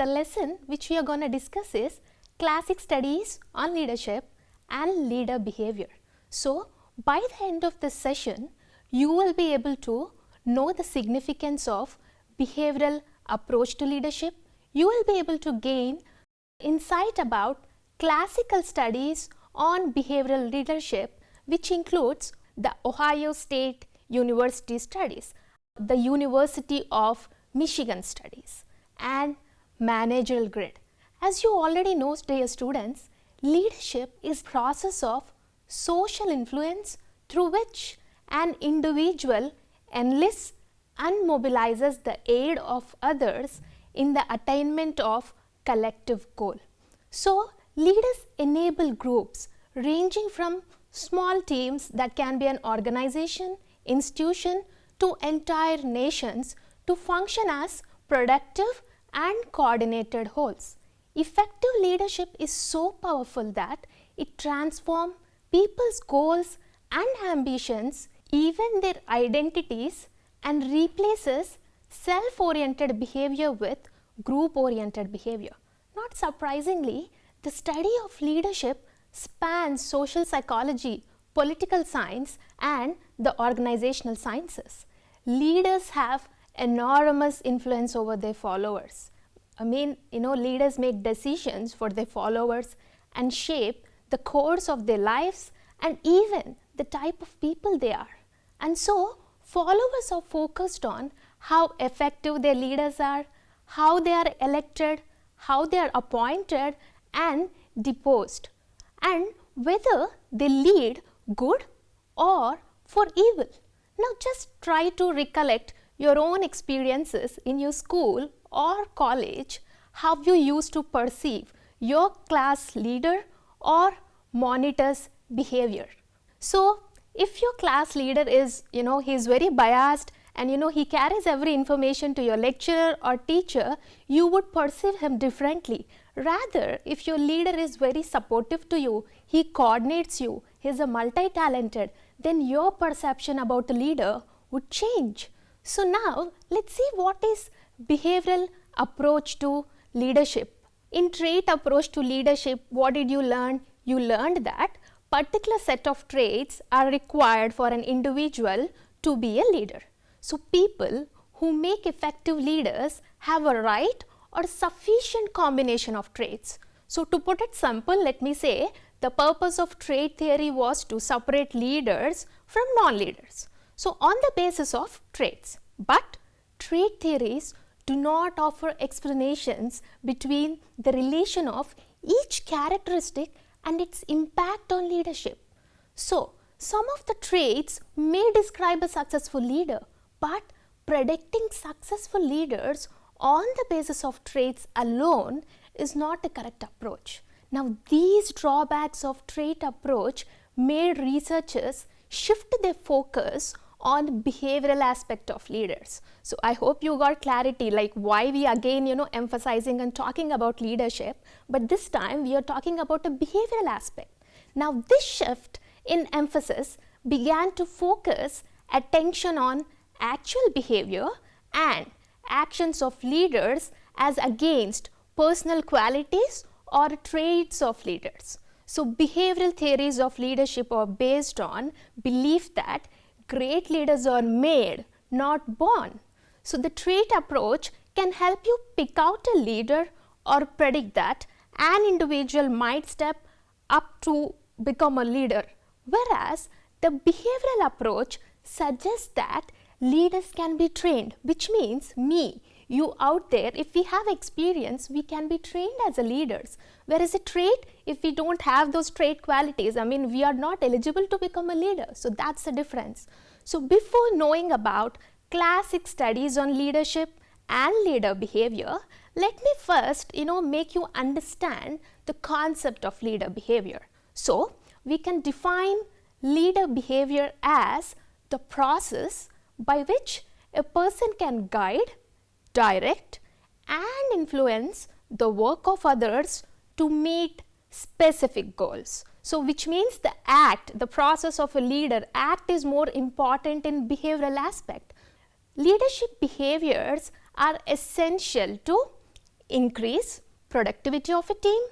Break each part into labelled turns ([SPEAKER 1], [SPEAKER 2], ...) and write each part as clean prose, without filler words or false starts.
[SPEAKER 1] the lesson which we are going to discuss is classic studies on leadership and leader behavior. So, by the end of this session, you will be able to know the significance of behavioral approach to leadership. You will be able to gain insight about classical studies on behavioral leadership, which includes the Ohio State University studies, the University of Michigan studies, and managerial grid. As you already know, dear students, leadership is process of social influence through which an individual enlists and mobilizes the aid of others in the attainment of collective goal. So, leaders enable groups ranging from small teams that can be an organization, institution to entire nations to function as productive and coordinated wholes. Effective leadership is so powerful that it transforms people's goals and ambitions, even their identities, and replaces self-oriented behavior with group-oriented behavior. Not surprisingly, the study of leadership spans social psychology, political science, and the organizational sciences. Leaders have enormous influence over their followers. Leaders make decisions for their followers and shape the course of their lives and even the type of people they are. And so, followers are focused on how effective their leaders are, how they are elected, how they are appointed and deposed, and whether they lead good or for evil. Now, just try to recollect your own experiences in your school or college, how you used to perceive your class leader or monitor's behavior. So, if your class leader is, he is very biased and he carries every information to your lecturer or teacher, you would perceive him differently. Rather, if your leader is very supportive to you, he coordinates you, he is a multi-talented, then your perception about the leader would change. So now, let's see what is behavioral approach to leadership. In trait approach to leadership, what did you learn? You learned that particular set of traits are required for an individual to be a leader. So, people who make effective leaders have a right or sufficient combination of traits. So, to put it simple, let me say the purpose of trait theory was to separate leaders from non-leaders. So, on the basis of traits, but trait theories do not offer explanations between the relation of each characteristic and its impact on leadership. So, some of the traits may describe a successful leader, but predicting successful leaders on the basis of traits alone is not a correct approach. Now, these drawbacks of trait approach made researchers shift their focus on behavioral aspect of leaders. So, I hope you got clarity like why we again emphasizing and talking about leadership, but this time we are talking about a behavioral aspect. Now, this shift in emphasis began to focus attention on actual behavior and actions of leaders as against personal qualities or traits of leaders. So, behavioral theories of leadership are based on belief that great leaders are made, not born. So, the trait approach can help you pick out a leader or predict that an individual might step up to become a leader, whereas the behavioral approach suggests that leaders can be trained, which means you out there, if we have experience, we can be trained as a leaders. Whereas a trait, if we don't have those trait qualities, we are not eligible to become a leader. So, that's the difference. So, before knowing about classic studies on leadership and leader behavior, let me first, make you understand the concept of leader behavior. So, we can define leader behavior as the process by which a person can guide, direct and influence the work of others to meet specific goals. So, which means the process of a leader, act is more important in behavioral aspect. Leadership behaviors are essential to increase productivity of a team,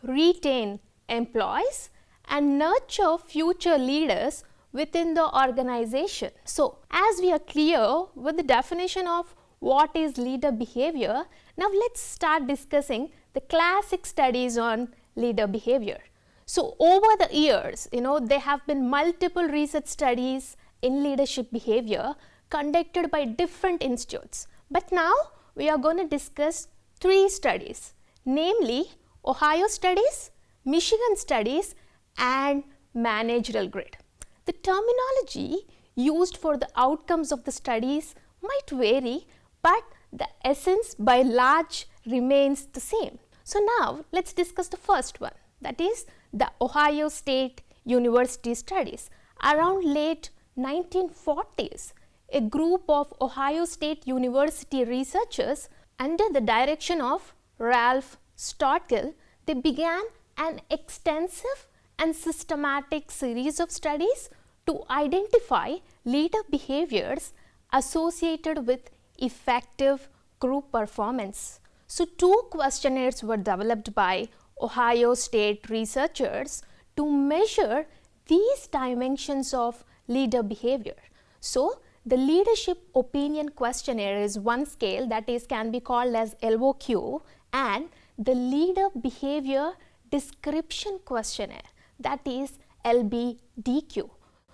[SPEAKER 1] retain employees, and nurture future leaders within the organization. So, as we are clear with the definition of what is leader behavior, now let's start discussing the classic studies on leader behavior. So, over the years, there have been multiple research studies in leadership behavior conducted by different institutes. But now we are going to discuss 3 studies, namely Ohio studies, Michigan studies, and managerial grid. The terminology used for the outcomes of the studies might vary, but the essence by large remains the same. So now let's discuss the first one, that is the Ohio State University studies. Around late 1940s, a group of Ohio State University researchers under the direction of Ralph Stotkill, they began an extensive and systematic series of studies to identify leader behaviors associated with effective group performance. So, 2 questionnaires were developed by Ohio State researchers to measure these dimensions of leader behavior. So, the leadership opinion questionnaire is one scale, that is can be called as LOQ, and the leader behavior description questionnaire, that is LBDQ.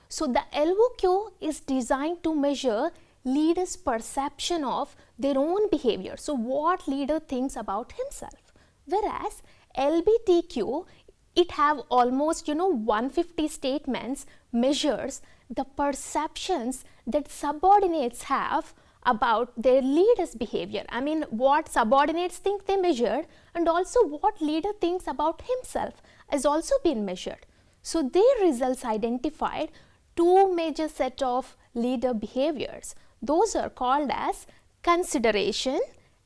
[SPEAKER 1] So, the LOQ is designed to measure leaders' perception of their own behavior. So, what leader thinks about himself, whereas LBDQ, it have almost 150 statements, measures the perceptions that subordinates have about their leader's behavior. I mean, what subordinates think they measured, and also what leader thinks about himself has also been measured. So, their results identified 2 major set of leader behaviors. Those are called as consideration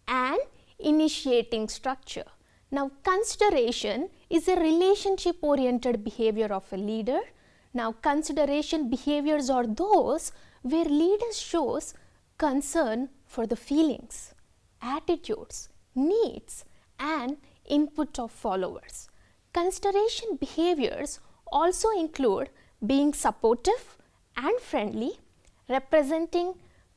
[SPEAKER 1] and initiating structure. Now, consideration is a relationship oriented behavior of a leader. Now, consideration behaviors are those where leader shows concern for the feelings, attitudes, needs, and input of followers. Consideration behaviors also include being supportive and friendly, representing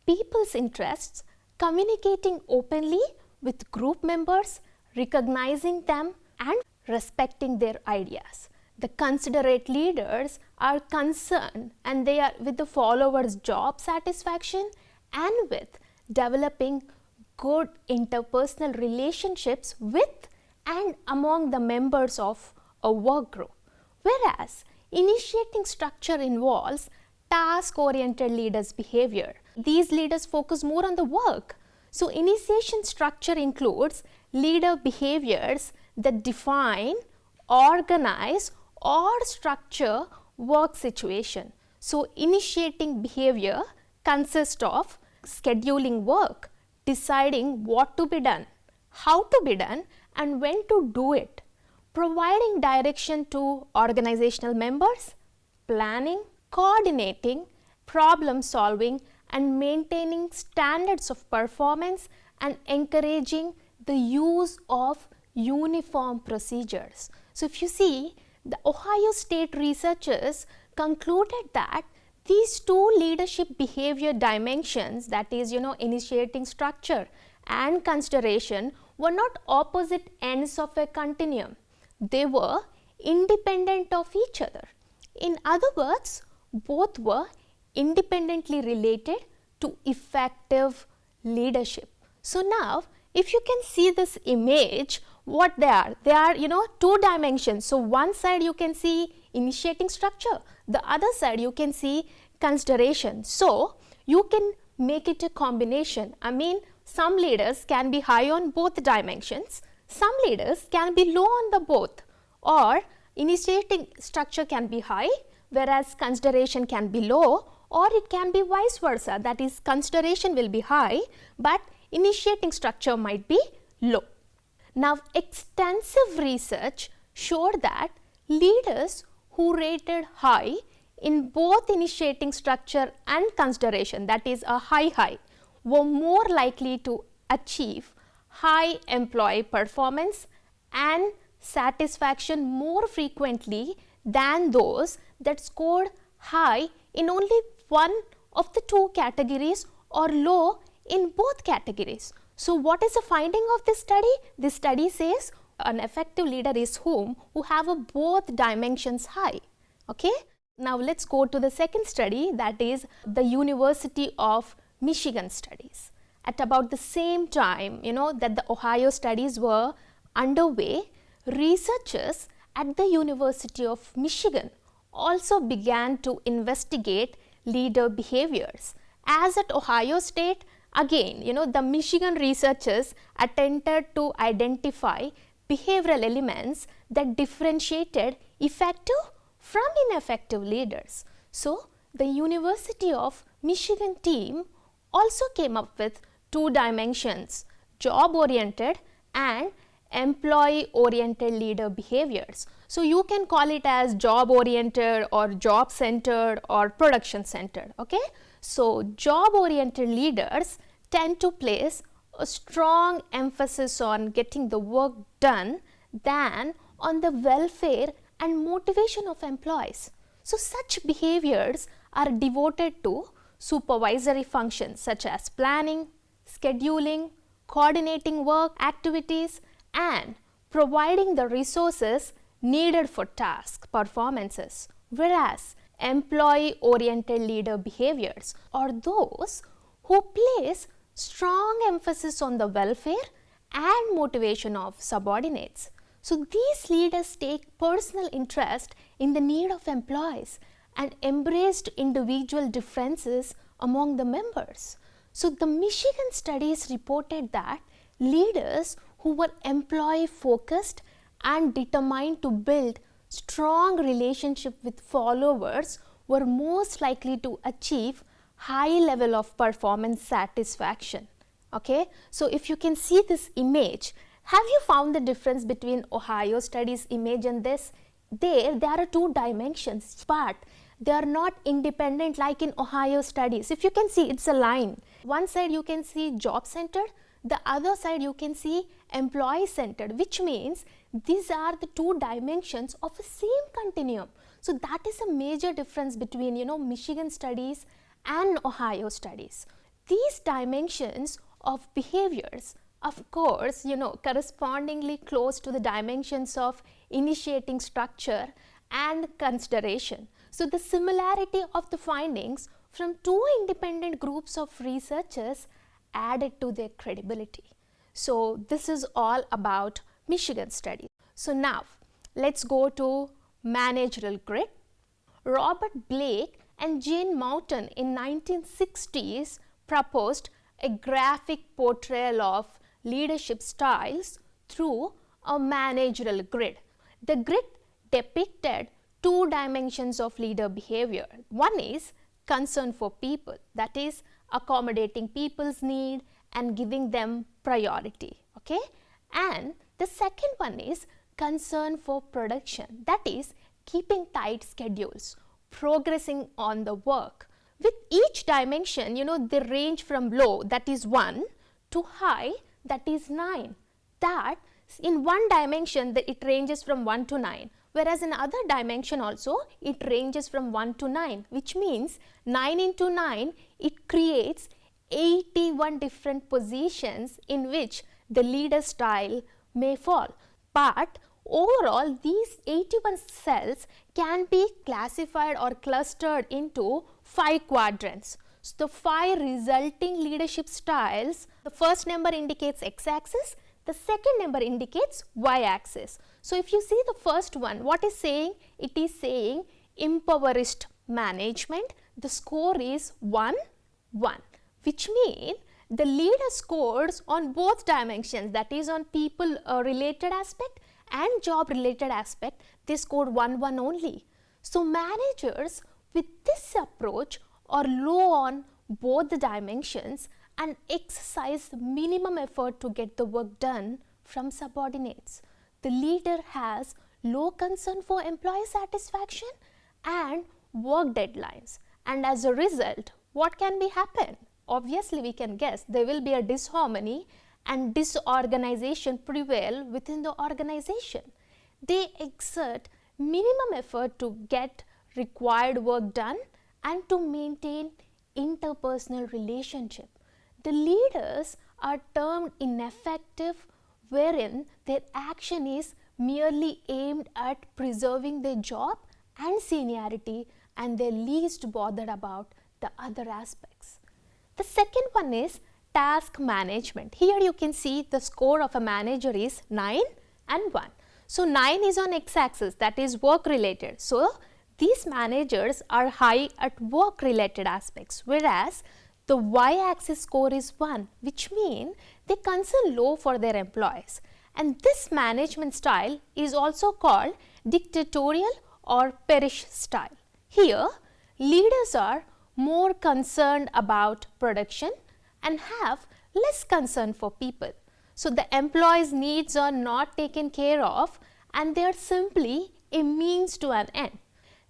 [SPEAKER 1] people's interests, communicating openly with group members, recognizing them, and respecting their ideas. The considerate leaders are concerned and they are with the followers' job satisfaction and with developing good interpersonal relationships with and among the members of a work group. Whereas initiating structure involves task-oriented leaders' behavior. These leaders focus more on the work. So, initiation structure includes leader behaviors that define, organize, or structure work situation. So, initiating behavior consists of scheduling work, deciding what to be done, how to be done, and when to do it, providing direction to organizational members, planning, coordinating, problem solving, and maintaining standards of performance, and encouraging the use of uniform procedures. So, if you see, the Ohio State researchers concluded that these 2 leadership behavior dimensions, that is initiating structure and consideration, were not opposite ends of a continuum. They were independent of each other. In other words, both were independently related to effective leadership. So, now if you can see this image, what they are 2 dimensions. So, one side you can see initiating structure, the other side you can see consideration. So, you can make it a combination. I mean, some leaders can be high on both dimensions, some leaders can be low on the both, or initiating structure can be high whereas consideration can be low, or it can be vice versa, that is consideration will be high but initiating structure might be low. Now, extensive research showed that leaders who rated high in both initiating structure and consideration, that is a high, were more likely to achieve high employee performance and satisfaction more frequently than those that scored high in only one of the two categories or low in both categories. So what is the finding of this study? This study says an effective leader is who have a both dimensions high. Okay. Now let's go to the second study, that is the University of Michigan studies. At about the same time, that the Ohio studies were underway, researchers at the University of Michigan also began to investigate leader behaviors. As at Ohio State, again, the Michigan researchers attempted to identify behavioral elements that differentiated effective from ineffective leaders. So, the University of Michigan team also came up with two dimensions, job-oriented and employee-oriented leader behaviors. So, you can call it as job-oriented or job-centered or production-centered. Okay? So, job-oriented leaders tend to place a strong emphasis on getting the work done than on the welfare and motivation of employees. So, such behaviors are devoted to supervisory functions such as planning, scheduling, coordinating work activities and providing the resources needed for task performances, whereas employee-oriented leader behaviors are those who place strong emphasis on the welfare and motivation of subordinates. So, these leaders take personal interest in the need of employees and embraced individual differences among the members. So, the Michigan studies reported that leaders who were employee focused and determined to build strong relationship with followers were most likely to achieve high level of performance satisfaction. Okay? So, if you can see this image, have you found the difference between Ohio studies image and this? There are two dimensions, but they are not independent like in Ohio studies. If you can see, it's a line. One side you can see job centered, the other side you can see employee centered, which means these are the two dimensions of the same continuum. So, that is a major difference between Michigan studies and Ohio studies. These dimensions of behaviors, of course, correspondingly close to the dimensions of initiating structure and consideration. So, the similarity of the findings from two independent groups of researchers added to their credibility. So, this is all about Michigan studies. So, now let's go to managerial grit. Robert Blake and Jane Moulton in 1960s proposed a graphic portrayal of leadership styles through a managerial grid. The grid depicted two dimensions of leader behavior. One is concern for people, that is accommodating people's need and giving them priority. Okay? And the second one is concern for production, that is keeping tight schedules, progressing on the work. With each dimension, they range from low, that is 1, to high, that is 9. That in one dimension, it ranges from 1 to 9. Whereas in other dimension also, it ranges from 1 to 9, which means 9 into 9, it creates 81 different positions in which the leader style may fall. But overall, these 81 cells can be classified or clustered into 5 quadrants. So, the 5 resulting leadership styles, the first number indicates x-axis, the second number indicates y-axis. So, if you see the first one, what is saying? It is saying impoverished management. The score is 1, 1, which means the leader scores on both dimensions, that is on people related aspect and job related aspect, they scored 1, 1 only. So, managers with this approach are low on both the dimensions and exercise minimum effort to get the work done from subordinates. The leader has low concern for employee satisfaction and work deadlines, and as a result, what can be happen? Obviously, we can guess there will be a disharmony and disorganization prevail within the organization. They exert minimum effort to get required work done and to maintain interpersonal relationship. The leaders are termed ineffective, wherein their action is merely aimed at preserving their job and seniority, and they're least bothered about the other aspects. The second one is task management. Here you can see the score of a manager is 9 and 1. So 9 is on x-axis, that is work related. So these managers are high at work related aspects, whereas the y-axis score is 1, which means they concern low for their employees. And this management style is also called dictatorial or perish style. Here, leaders are more concerned about production and have less concern for people. So the employees' needs are not taken care of and they are simply a means to an end.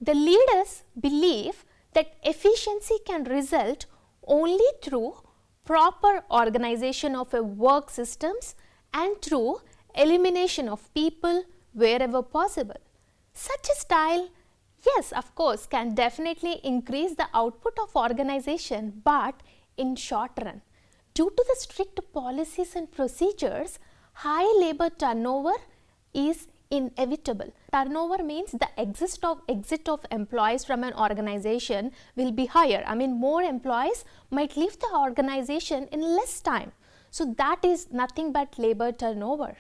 [SPEAKER 1] The leaders believe that efficiency can result only through proper organization of a work systems and through elimination of people wherever possible. Such a style, yes, of course, can definitely increase the output of organization, but in short run, due to the strict policies and procedures, high labor turnover is inevitable. Turnover means the exit of employees from an organization will be higher. I mean, more employees might leave the organization in less time. So that is nothing but labor turnover.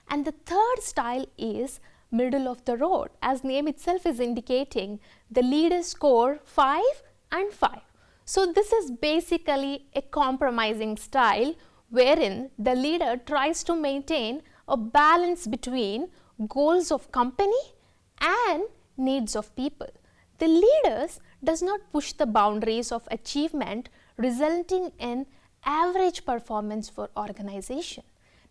[SPEAKER 1] And the third style is middle of the road. As name itself is indicating, the leaders score 5 and 5. So this is basically a compromising style wherein the leader tries to maintain a balance between goals of company and needs of people. The leaders does not push the boundaries of achievement, resulting in average performance for organization.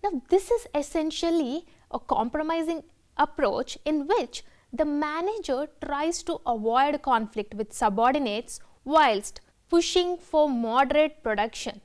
[SPEAKER 1] Now this is essentially a compromising approach in which the manager tries to avoid conflict with subordinates whilst pushing for moderate production.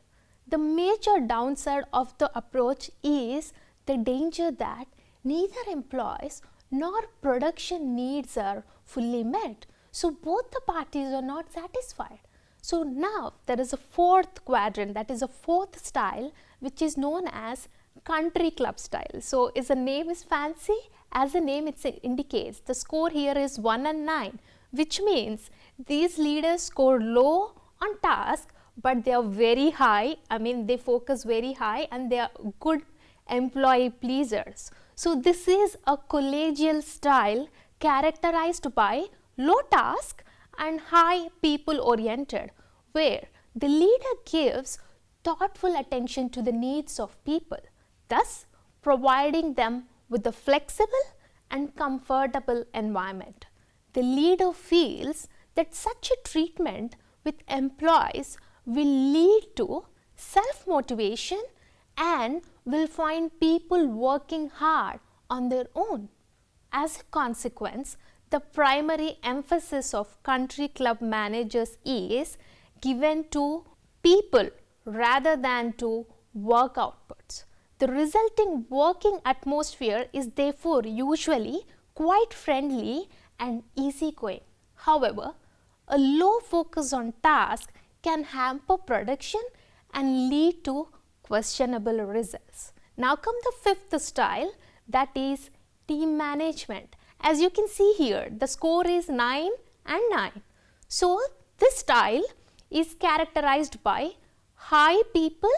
[SPEAKER 1] The major downside of the approach is the danger that neither employees nor production needs are fully met. So both the parties are not satisfied. So now there is a fourth quadrant, that is a fourth style, which is known as country club style. So as the name is fancy, as the name it indicates, the score here is 1 and 9, which means these leaders score low on task, but they are very high. I mean, they focus very high and they are good employee pleasers. So this is a collegial style characterized by low task and high people oriented, where the leader gives thoughtful attention to the needs of people, thus providing them with a flexible and comfortable environment. The leader feels that such a treatment with employees will lead to self-motivation and will find people working hard on their own. As a consequence, the primary emphasis of country club managers is given to people rather than to work outputs. The resulting working atmosphere is therefore usually quite friendly and easygoing. However, a low focus on task can hamper production and lead to questionable results. Now come the fifth style, that is team management. As you can see here, the score is 9 and 9. So this style is characterized by high people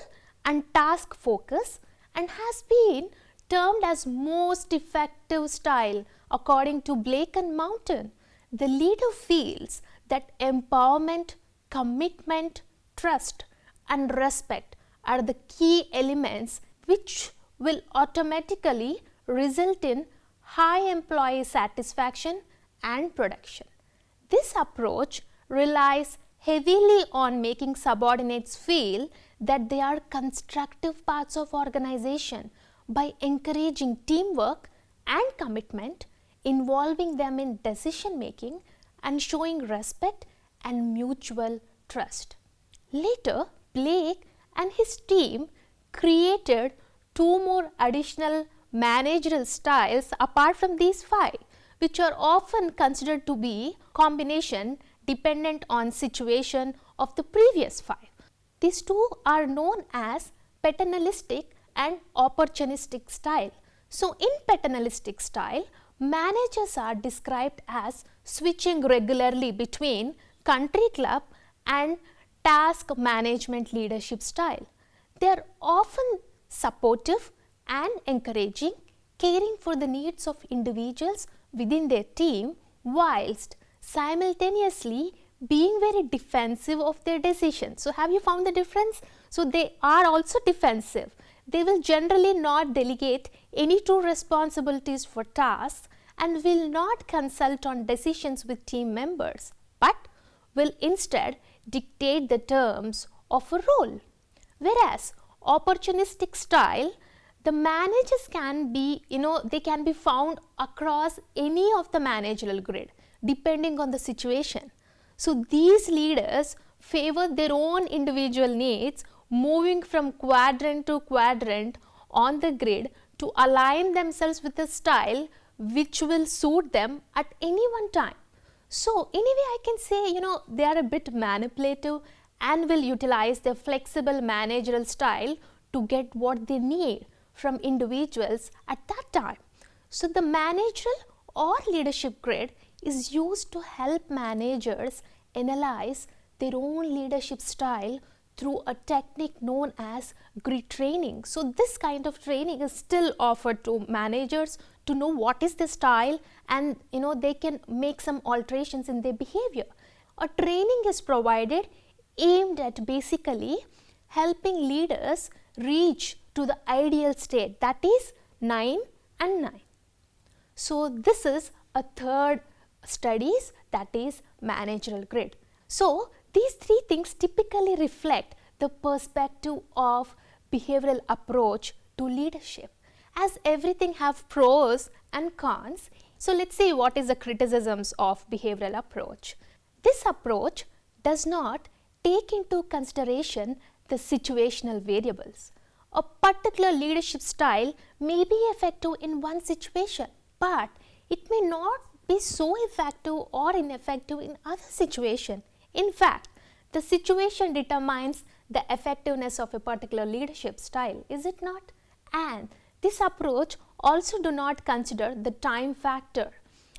[SPEAKER 1] and task focus and has been termed as most effective style according to Blake and Mountain. The leader feels that empowerment, commitment, trust and respect are the key elements which will automatically result in high employee satisfaction and production. This approach relies heavily on making subordinates feel that they are constructive parts of organization by encouraging teamwork and commitment, involving them in decision making and showing respect and mutual trust. Later, Blake and his team created two more additional managerial styles apart from these 5, which are often considered to be combination dependent on situation of the previous 5. These two are known as paternalistic and opportunistic style. So, in paternalistic style, managers are described as switching regularly between country club and task management leadership style. They are often supportive and encouraging, caring for the needs of individuals within their team whilst simultaneously being very defensive of their decisions. So, have you found the difference? So, they are also defensive. They will generally not delegate any true responsibilities for tasks and will not consult on decisions with team members, but will instead dictate the terms of a role. Whereas opportunistic style, the managers can be, they can be found across any of the managerial grid depending on the situation. So, these leaders favor their own individual needs, moving from quadrant to quadrant on the grid to align themselves with a style which will suit them at any one time. So, anyway, I can say, they are a bit manipulative and will utilize their flexible managerial style to get what they need from individuals at that time. So, the managerial or leadership grid is used to help managers analyze their own leadership style through a technique known as grid training. So, this kind of training is still offered to managers to know what is the style, and they can make some alterations in their behavior. A training is provided aimed at basically helping leaders reach to the ideal state, that is 9 and 9. So, this is a third studies, that is managerial grid. So, these 3 things typically reflect the perspective of behavioral approach to leadership. As everything have pros and cons, so let's see what is the criticisms of behavioral approach. This approach does not take into consideration the situational variables. A particular leadership style may be effective in one situation, but it may not be so effective or ineffective in other situation. In fact, the situation determines the effectiveness of a particular leadership style, is it not? And this approach also do not consider the time factor.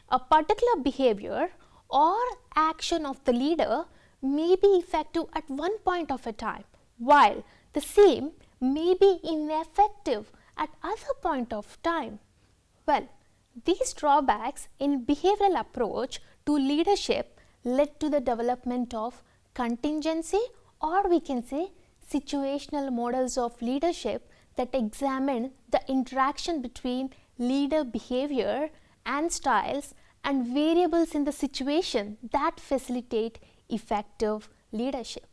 [SPEAKER 1] A particular behavior or action of the leader may be effective at one point of a time, while the same may be ineffective at other point of time. Well, these drawbacks in behavioral approach to leadership led to the development of contingency, or we can say situational models of leadership that examine the interaction between leader behavior and styles and variables in the situation that facilitate effective leadership.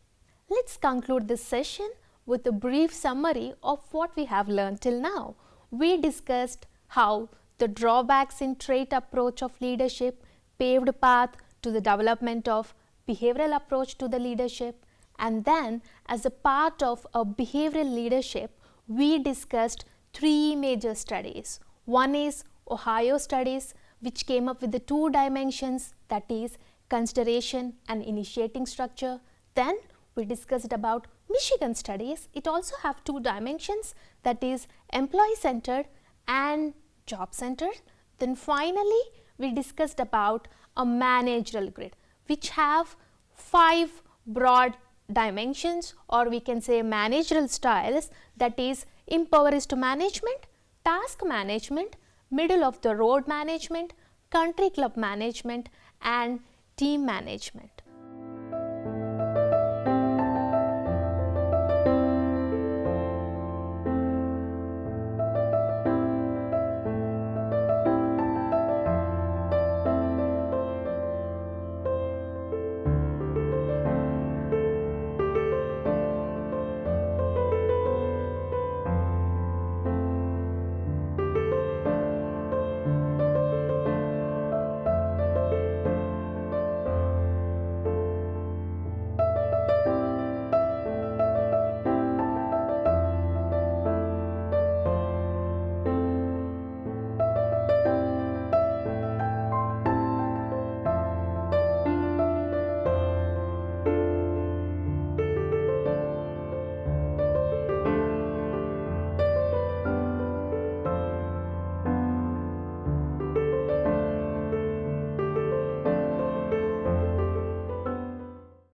[SPEAKER 1] Let's conclude this session with a brief summary of what we have learned till now. We discussed how the drawbacks in trait approach of leadership paved a path to the development of behavioral approach to the leadership, and then as a part of a behavioral leadership, we discussed 3 major studies. One is Ohio studies, which came up with the 2 dimensions, that is consideration and initiating structure. Then we discussed about Michigan studies. It also have 2 dimensions, that is employee centered and job centered. Then finally we discussed about a managerial grid, which have 5 broad dimensions, or we can say managerial styles, that is empowerist management, task management, middle of the road management, country club management and team management.